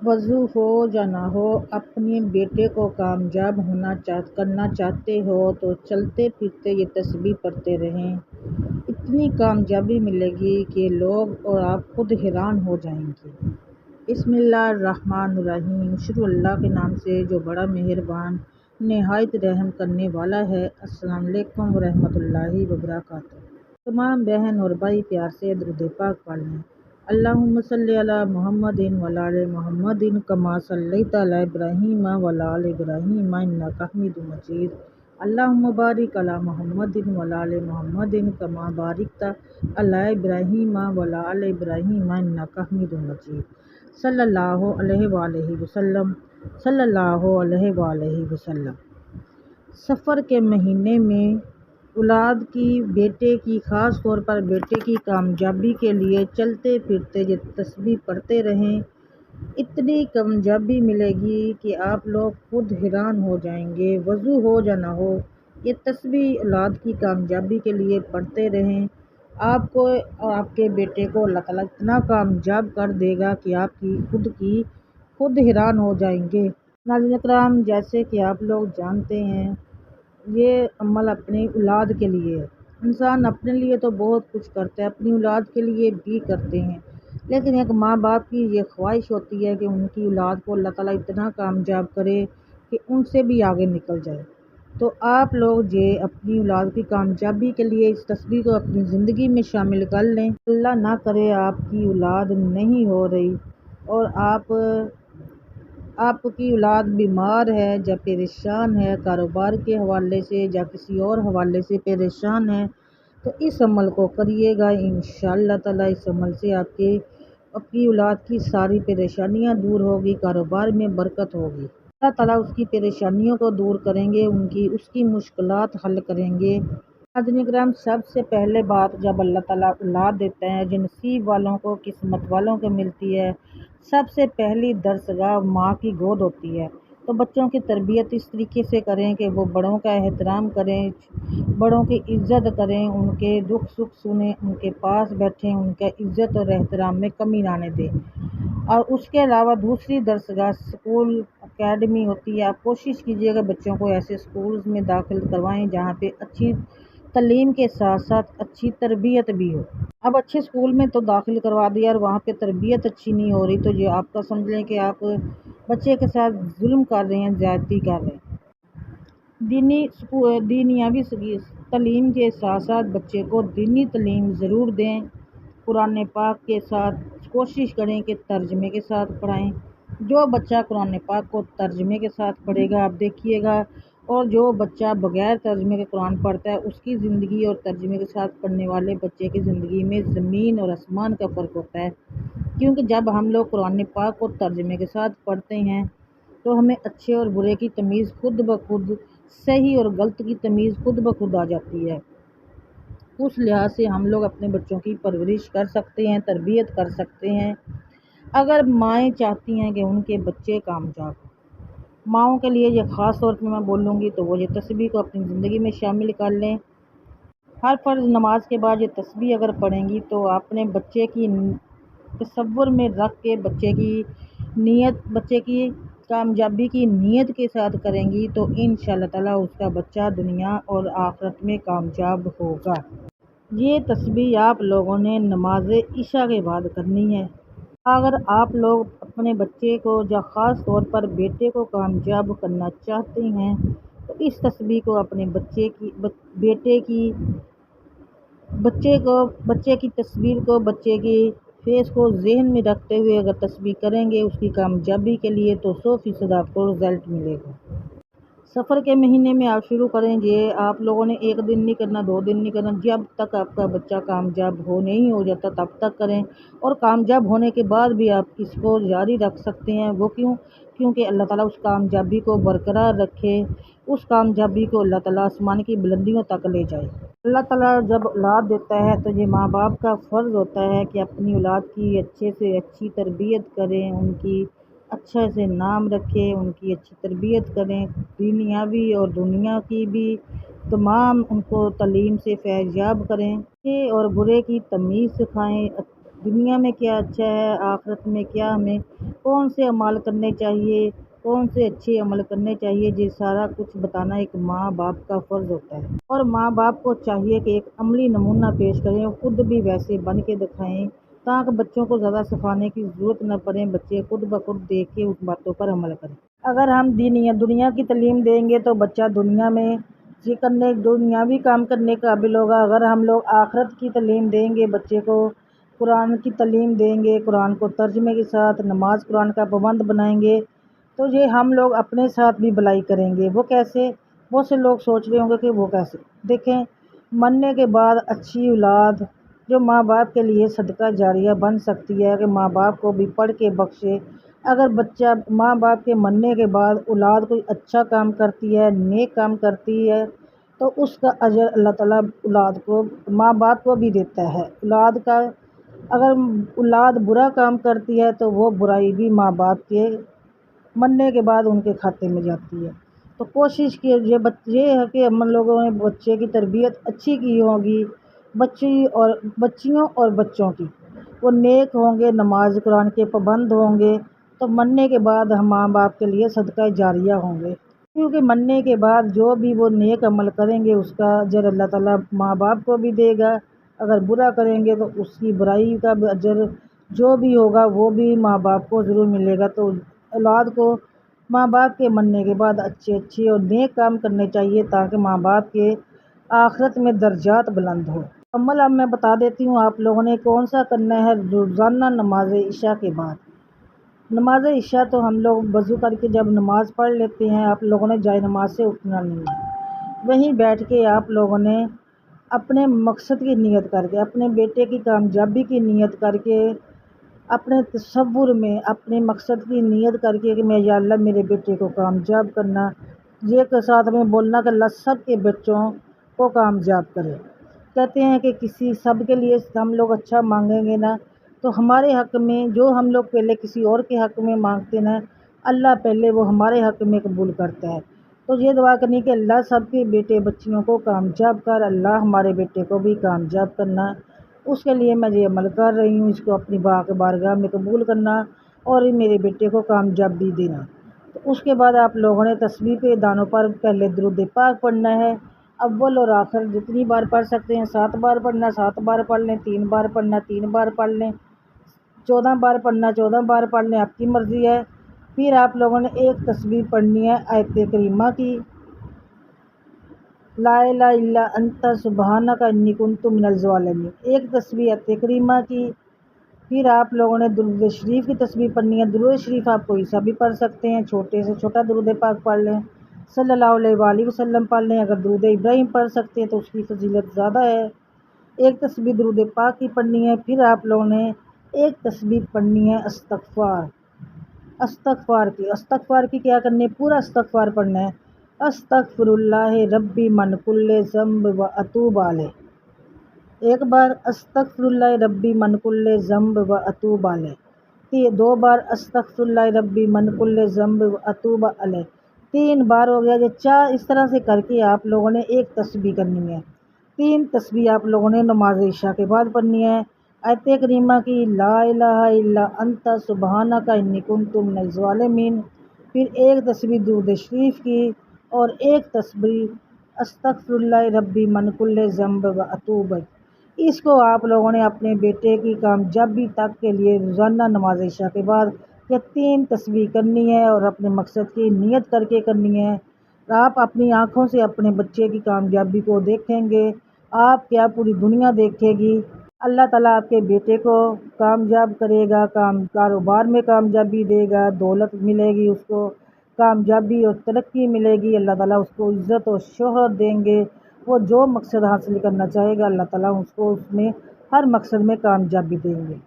وضو ہو یا نہ ہو، اپنے بیٹے کو کامیاب کرنا چاہتے ہو تو چلتے پھرتے یہ تسبیح پڑھتے رہیں۔ اتنی کامیابی ملے گی کہ لوگ اور آپ خود حیران ہو جائیں گے۔ بسم اللہ الرحمن الرحیم۔ شروع اللہ کے نام سے جو بڑا مہربان نہایت رحم کرنے والا ہے۔ السلام علیکم ورحمۃ اللہ وبرکاتہ۔ تمام بہن اور بھائی پیار سے درود پاک پڑھ لیں۔ اللہم صلی علی محمد وعلی آل محمد کما صلیت علی ابراہیم وعلی آل ابراہیم انک حمید مجید۔ اللہم بارک علی محمد وعلی آل محمد کما بارکت علی ابراہیم وعلی آل ابراہیم انک حمید مجید۔ صلی اللہ علیہ وآلہ وسلم۔ صلی اللہ علیہ وآلہ وسلم۔ سفر کے مہینے میں اولاد کی، بیٹے کی، خاص طور پر بیٹے کی کامیابی کے لیے چلتے پھرتے یہ تسبیح پڑھتے رہیں۔ اتنی کامیابی ملے گی کہ آپ لوگ خود حیران ہو جائیں گے۔ وضو ہو یا نہ ہو، یہ تسبیح اولاد کی کامیابی کے لیے پڑھتے رہیں۔ آپ کو اور آپ کے بیٹے کو اللہ تعالیٰ اتنا کامیاب کر دے گا کہ آپ خود حیران ہو جائیں گے۔ ناظرین اکرام، جیسے کہ آپ لوگ جانتے ہیں، یہ عمل اپنی اولاد کے لیے ہے۔ انسان اپنے لیے تو بہت کچھ کرتا ہے، اپنی اولاد کے لیے بھی کرتے ہیں، لیکن ایک ماں باپ کی یہ خواہش ہوتی ہے کہ ان کی اولاد کو اللہ تعالیٰ اتنا کامیاب کرے کہ ان سے بھی آگے نکل جائے۔ تو آپ لوگ یہ اپنی اولاد کی کامیابی کے لیے اس تسبیح کو اپنی زندگی میں شامل کر لیں۔ اللہ نہ کرے آپ کی اولاد نہیں ہو رہی اور آپ کی اولاد بیمار ہے یا پریشان ہے، کاروبار کے حوالے سے یا کسی اور حوالے سے پریشان ہے، تو اس عمل کو کریے گا۔ انشاءاللہ تعالیٰ اس عمل سے آپ کی اولاد کی ساری پریشانیاں دور ہوگی، کاروبار میں برکت ہوگی۔ اللہ تعالیٰ اس کی پریشانیوں کو دور کریں گے، اس کی مشکلات حل کریں گے۔ ناظرین کرام، سب سے پہلے بات جب اللہ تعالیٰ اولاد دیتا ہے، جو نصیب والوں کو، قسمت والوں کو ملتی ہے، سب سے پہلی درسگاہ ماں کی گود ہوتی ہے۔ تو بچوں کی تربیت اس طریقے سے کریں کہ وہ بڑوں کا احترام کریں، بڑوں کی عزت کریں، ان کے دکھ سکھ سنیں، ان کے پاس بیٹھیں، ان کے عزت اور احترام میں کمی نہ آنے دیں۔ اور اس کے علاوہ دوسری درسگاہ اسکول اکیڈمی ہوتی ہے۔ آپ کوشش کیجیے گا بچوں کو ایسے اسکولز میں داخل کروائیں جہاں پہ اچھی تعلیم کے ساتھ ساتھ اچھی تربیت بھی ہو۔ اب اچھے اسکول میں تو داخل کروا دیا اور وہاں پہ تربیت اچھی نہیں ہو رہی، تو یہ آپ کا سمجھ لیں کہ آپ بچے کے ساتھ ظلم کر رہے ہیں، زیادتی کر رہے ہیں۔ دینیاوی تعلیم کے ساتھ ساتھ بچے کو دینی تعلیم ضرور دیں۔ قرآن پاک کے ساتھ کوشش کریں کہ ترجمے کے ساتھ پڑھائیں۔ جو بچہ قرآن پاک کو ترجمے کے ساتھ پڑھے گا، آپ دیکھیے گا، اور جو بچہ بغیر ترجمے کے قرآن پڑھتا ہے، اس کی زندگی اور ترجمے کے ساتھ پڑھنے والے بچے کی زندگی میں زمین اور آسمان کا فرق ہوتا ہے۔ کیونکہ جب ہم لوگ قرآن پاک کو ترجمے کے ساتھ پڑھتے ہیں تو ہمیں اچھے اور برے کی تمیز خود بخود، صحیح اور غلط کی تمیز خود بخود آ جاتی ہے۔ اس لحاظ سے ہم لوگ اپنے بچوں کی پرورش کر سکتے ہیں، تربیت کر سکتے ہیں، اگر مائیں چاہتی ہیں کہ ان کے بچے کامیاب ہوں۔ ماؤں کے لیے یہ خاص طور پہ میں بولوں گی تو وہ یہ تسبیح کو اپنی زندگی میں شامل کر لیں۔ ہر فرض نماز کے بعد یہ تسبیح اگر پڑھیں گی تو اپنے بچے کی تصور میں رکھ کے بچے کی کامیابی کی نیت کے ساتھ کریں گی تو انشاءاللہ تعالیٰ اس کا بچہ دنیا اور آخرت میں کامیاب ہوگا۔ یہ تسبیح آپ لوگوں نے نماز عشاء کے بعد کرنی ہے۔ اگر آپ لوگ اپنے بچے کو یا خاص طور پر بیٹے کو کامیاب کرنا چاہتے ہیں تو اس تسبیح کو اپنے بچے کی تصویر کو، بچے کی فیس کو ذہن میں رکھتے ہوئے اگر تسبیح کریں گے اس کی کامیابی کے لیے تو 100% آپ کو رزلٹ ملے گا۔ سفر کے مہینے میں آپ شروع کریں گے، آپ لوگوں نے 1 دن نہیں کرنا، 2 دن نہیں کرنا، جب تک آپ کا بچہ کامیاب نہیں ہو جاتا تب تک کریں، اور کامیاب ہونے کے بعد بھی آپ اس کو جاری رکھ سکتے ہیں۔ وہ کیونکہ اللہ تعالیٰ اس کامیابی کو برقرار رکھے، اس کامیابی کو اللہ تعالیٰ آسمان کی بلندیوں تک لے جائے۔ اللہ تعالیٰ جب اولاد دیتا ہے تو یہ ماں باپ کا فرض ہوتا ہے کہ اپنی اولاد کی اچھے سے اچھی تربیت کریں، ان کی اچھے سے نام رکھیں، ان کی اچھی تربیت کریں، دنیاوی اور دنیا کی بھی تمام ان کو تعلیم سے فیض یاب کریں، اچھے اور برے کی تمیز سکھائیں، دنیا میں کیا اچھا ہے، آخرت میں کیا ہمیں کون سے اعمال کرنے چاہیے، کون سے اچھے عمل کرنے چاہیے، یہ سارا کچھ بتانا ایک ماں باپ کا فرض ہوتا ہے۔ اور ماں باپ کو چاہیے کہ ایک عملی نمونہ پیش کریں اور خود بھی ویسے بن کے دکھائیں تاکہ بچوں کو زیادہ سکھانے کی ضرورت نہ پڑے، بچے خود بخود دیکھ کے اس باتوں پر عمل کریں۔ اگر ہم دنیا کی تعلیم دیں گے تو بچہ دنیا میں دنیاوی کام کرنے کا قابل ہوگا۔ اگر ہم لوگ آخرت کی تعلیم دیں گے بچے کو، قرآن کی تعلیم دیں گے، قرآن کو ترجمے کے ساتھ نماز قرآن کا پابند بنائیں گے تو یہ ہم لوگ اپنے ساتھ بھی بھلائی کریں گے۔ وہ کیسے؟ بہت سے لوگ سوچ رہے ہوں گے کہ وہ کیسے؟ دیکھیں، مرنے کے بعد اچھی اولاد جو ماں باپ کے لیے صدقہ جاریہ بن سکتی ہے کہ ماں باپ کو بھی پڑھ کے بخشے۔ اگر بچہ ماں باپ کے مرنے کے بعد اولاد کوئی اچھا کام کرتی ہے، نیک کام کرتی ہے تو اس کا اجر اللہ تعالیٰ اولاد کو، ماں باپ کو بھی دیتا ہے۔ اگر اولاد برا کام کرتی ہے تو وہ برائی بھی ماں باپ کے مرنے کے بعد ان کے کھاتے میں جاتی ہے۔ تو کوشش کیجیے یہ ہے کہ ہم لوگوں نے بچے کی تربیت اچھی کی ہوگی، بچیوں اور بچوں کی، وہ نیک ہوں گے، نماز قرآن کے پابند ہوں گے تو مرنے کے بعد ہم ماں باپ کے لیے صدقہ جاریہ ہوں گے، کیونکہ مرنے کے بعد جو بھی وہ نیک عمل کریں گے اس کا اجر اللہ تعالیٰ ماں باپ کو بھی دے گا، اگر برا کریں گے تو اس کی برائی کا بھی اجر جو بھی ہوگا وہ بھی ماں باپ کو ضرور ملے گا۔ تو اولاد کو ماں باپ کے مرنے کے بعد اچھے اور نیک کام کرنے چاہیے تاکہ ماں باپ کے آخرت میں درجات بلند ہو۔ عمل اب میں بتا دیتی ہوں آپ لوگوں نے کون سا کرنا ہے روزانہ نماز عشاء کے بعد۔ نماز عشاء تو ہم لوگ وضو کر کے جب نماز پڑھ لیتے ہیں، آپ لوگوں نے جائے نماز سے اٹھنا نہیں ہے، وہیں بیٹھ کے آپ لوگوں نے اپنے مقصد کی نیت کر کے، اپنے بیٹے کی کامیابی کی نیت کر کے، اپنے تصور میں اپنے مقصد کی نیت کر کے کہ میں یا اللہ میرے بیٹے کو کامیاب کرنا، یہ کے ساتھ میں بولنا کہ اللہ سب کے بچوں کو کامیاب کرے۔ کہتے ہیں کہ سب کے لیے ہم لوگ اچھا مانگیں گے نا تو ہمارے حق میں جو ہم لوگ پہلے کسی اور کے حق میں مانگتے نا، اللہ پہلے وہ ہمارے حق میں قبول کرتا ہے۔ تو یہ دعا کرنی کہ اللہ سب کے بیٹے بچیوں کو کامیاب کر، اللہ ہمارے بیٹے کو بھی کامیاب کرنا، اس کے لیے میں یہ عمل کر رہی ہوں، اس کو اپنی بارگاہ میں قبول کرنا اور میرے بیٹے کو کامیابی دینا۔ تو اس کے بعد آپ لوگوں نے تسبیح کے دانوں پر پہلے درود پاک پڑھنا ہے، اول اور آخر جتنی بار پڑھ سکتے ہیں، 7 بار پڑھنا 7 بار پڑھ لیں، 3 بار پڑھنا 3 بار پڑھ لیں، 14 بار پڑھنا 14 بار پڑھ لیں، آپ کی مرضی ہے۔ پھر آپ لوگوں نے ایک تسبیح پڑھنی ہے آیت کریمہ کی، لا الہ الا انت سبحانک انی کنت من الظالمین، ایک تسبیح آیت کریمہ کی۔ پھر آپ لوگوں نے درود شریف کی تسبیح پڑھنی ہے، درود شریف آپ کوئی سا بھی پڑھ سکتے ہیں، چھوٹے سے چھوٹا درود پاک پڑھ لیں، صلی اللہ علیہ وآلہ وسلم پڑھ لیں، اگر درود ابراہیم پڑھ سکتے ہیں تو اس کی فضیلت زیادہ ہے۔ ایک تسبیح درود پاک کی پڑھنی ہے، پھر آپ لوگوں نے ایک تسبیح پڑھنی ہے استغفار کی کیا کرنی ہے؟ پورا استغفار پڑھنا ہے، استغفر اللہ ربی من کل ذنب و اتوب علیہ، ایک بار استغفر اللہ ربی من کل ذنب و اتوب علیہ، 2 بار استغفر اللہ ربی من کل ذنب و اتوب علیہ، 3 بار ہو گیا۔ یہ 4 اس طرح سے کر کے آپ لوگوں نے ایک تسبیح کرنی ہے۔ 3 تسبیح آپ لوگوں نے نماز عشاء کے بعد پڑھنی ہے، آیت کریمہ کی لا الہ الا انت سبحانک انی کنت من الظالمین، پھر ایک تسبیح درود شریف کی اور ایک تسبیح استغفر اللہ ربی من کل ذنب و اتوب۔ اس کو آپ لوگوں نے اپنے بیٹے کی کامیابی تک کے لیے روزانہ نماز عشاء کے بعد یہ 3 تسبیح کرنی ہے اور اپنے مقصد کی نیت کر کے کرنی ہے۔ آپ اپنی آنکھوں سے اپنے بچے کی کامیابی کو دیکھیں گے، آپ کیا پوری دنیا دیکھے گی۔ اللہ تعالیٰ آپ کے بیٹے کو کامیاب کرے گا، کاروبار میں کامیابی دے گا، دولت ملے گی، اس کو کامیابی اور ترقی ملے گی، اللہ تعالیٰ اس کو عزت اور شہرت دیں گے، وہ جو مقصد حاصل کرنا چاہے گا اللہ تعالیٰ اس کو اس میں ہر مقصد میں کامیابی دیں گے۔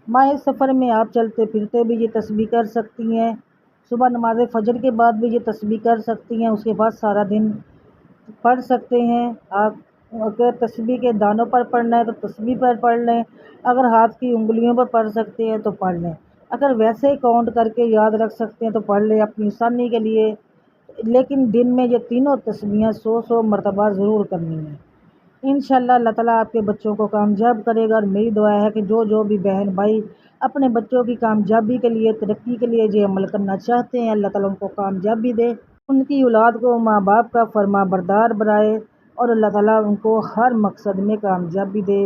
ماہ سفر میں آپ چلتے پھرتے بھی یہ تسبیح کر سکتی ہیں، صبح نماز فجر کے بعد بھی یہ تسبیح کر سکتی ہیں، اس کے بعد سارا دن پڑھ سکتے ہیں۔ آپ اگر تسبیح کے دانوں پر پڑھنا ہے تو تسبیح پر پڑھ لیں، اگر ہاتھ کی انگلیوں پر پڑھ سکتے ہیں تو پڑھ لیں، اگر ویسے کاؤنٹ کر کے یاد رکھ سکتے ہیں تو پڑھ لیں اپنی آسانی کے لیے، لیکن دن میں یہ تینوں تسبیحیں 100 مرتبہ ضرور کرنی ہیں۔ انشاءاللہ اللہ تعالیٰ آپ کے بچوں کو کامیاب کرے گا، اور میری دعا ہے کہ جو بھی بہن بھائی اپنے بچوں کی کامیابی کے لیے، ترقی کے لیے جو عمل کرنا چاہتے ہیں، اللہ تعالیٰ ان کو کامیابی دے، ان کی اولاد کو ماں باپ کا فرما بردار بنائے، اور اللہ تعالیٰ ان کو ہر مقصد میں کامیابی دے۔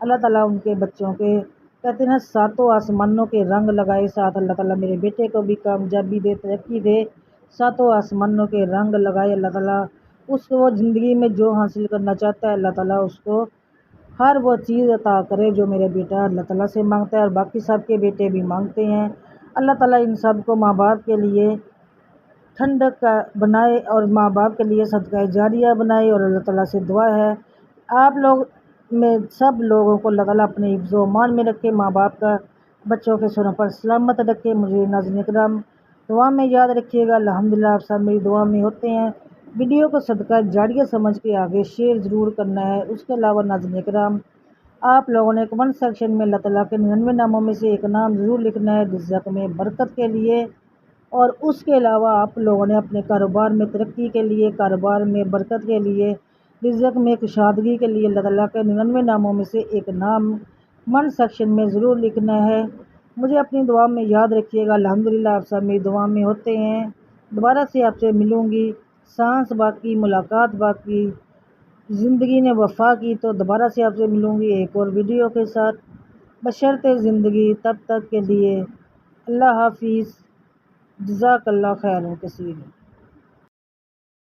اللہ تعالیٰ ان کے بچوں کے کہتے ہیں ساتوں آسمانوں کے رنگ لگائے، ساتھ اللہ تعالیٰ میرے بیٹے کو بھی کامیابی دے، ترقی دے، ساتوں آسمانوں کے رنگ لگائے اللہ تعالیٰ۔ اس کو زندگی میں جو حاصل کرنا چاہتا ہے اللہ تعالیٰ اس کو ہر وہ چیز عطا کرے جو میرے بیٹا اللہ تعالیٰ سے مانگتا ہے، اور باقی سب کے بیٹے بھی مانگتے ہیں۔ اللہ تعالیٰ ان سب کو ماں باپ کے لیے ٹھنڈک کا بنائے، اور ماں باپ کے لیے صدقہ جاریہ بنائے، اور اللہ تعالیٰ سے دعا ہے آپ لوگ میں سب لوگوں کو اللہ تعالیٰ اپنے حفظ و امان میں رکھے، ماں باپ کا بچوں کے سروں پر سلامت رکھے۔ مجھے ناظرین کرام دعا میں یاد رکھیے گا، الحمدللہ آپ سب میری دعا میں ہوتے ہیں۔ ویڈیو کو صدقہ جاریہ سمجھ کے آگے شیئر ضرور کرنا ہے۔ اس کے علاوہ ناظرین کرام آپ لوگوں نے کمنٹ سیکشن میں اللہ تعالیٰ کے 99 ناموں میں سے ایک نام ضرور لکھنا ہے رزق میں برکت کے لیے، اور اس کے علاوہ آپ لوگوں نے اپنے کاروبار میں ترقی کے لیے، کاروبار میں برکت کے لیے، رزق میں کشادگی کے لیے اللہ تعالیٰ کے 99 ناموں میں سے ایک نام کمنٹ سیکشن میں ضرور لکھنا ہے۔ مجھے اپنی دعا میں یاد رکھیے گا، الحمدللہ آپ سب میری دعا میں ہوتے ہیں۔ دوبارہ سے آپ سے ملوں گی، سانس باقی ملاقات باقی، زندگی نے وفا کی تو دوبارہ سے آپ سے ملوں گی ایک اور ویڈیو کے ساتھ، بشرط زندگی تب تک کے لیے اللہ حافظ، جزاک اللہ خیر کثیر۔